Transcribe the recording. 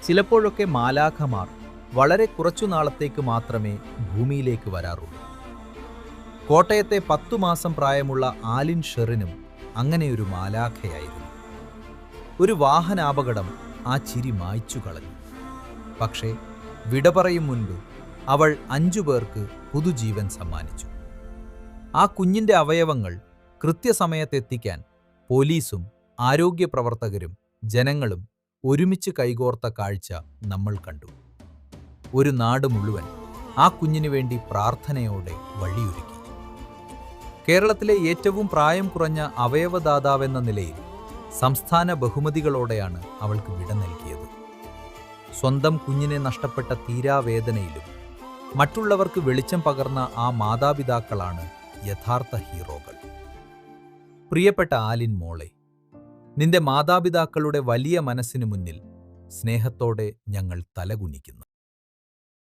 ചിലപ്പോഴൊക്കെ മാലാഖമാർ വളരെ കുറച്ചു നാളത്തേക്ക് മാത്രമേ ഭൂമിയിലേക്ക് വരാറുള്ളൂ. കോട്ടയത്തെ 10 മാസം പ്രായമുള്ള ആലിൻ ഷെറിനും അങ്ങനെയൊരു മാലാഖയായിരുന്നു. ഒരു വാഹനാപകടം ആ ചിരി മായ്ച്ചു കളഞ്ഞു. പക്ഷേ വിട പറയും മുൻപ് അവൾ 5 പേർക്ക് പുതുജീവൻ സമ്മാനിച്ചു. ആ കുഞ്ഞിൻ്റെ അവയവങ്ങൾ കൃത്യസമയത്തെത്തിക്കാൻ പോലീസും ആരോഗ്യ പ്രവർത്തകരും ജനങ്ങളും ഒരുമിച്ച് കൈകോർത്ത കാഴ്ച നമ്മൾ കണ്ടു. ഒരു നാട് മുഴുവൻ ആ കുഞ്ഞിനു വേണ്ടി പ്രാർത്ഥനയോടെ വഴിയൊരുക്കി. കേരളത്തിലെ ഏറ്റവും പ്രായം കുറഞ്ഞ അവയവദാതാവെന്ന നിലയിൽ സംസ്ഥാന ബഹുമതികളോടെയാണ് അവൾക്ക് വിട നൽകിയത്. സ്വന്തം കുഞ്ഞിനെ നഷ്ടപ്പെട്ട തീരാവേദനയിലും മറ്റുള്ളവർക്ക് വെളിച്ചം പകർന്ന ആ മാതാപിതാക്കളാണ് യഥാർത്ഥ ഹീറോകൾ. പ്രിയപ്പെട്ട ആലിൻ മോളെ, നിന്റെ മാതാപിതാക്കളുടെ വലിയ മനസ്സിനു മുന്നിൽ സ്നേഹത്തോടെ ഞങ്ങൾ തലകുനിക്കുന്നു.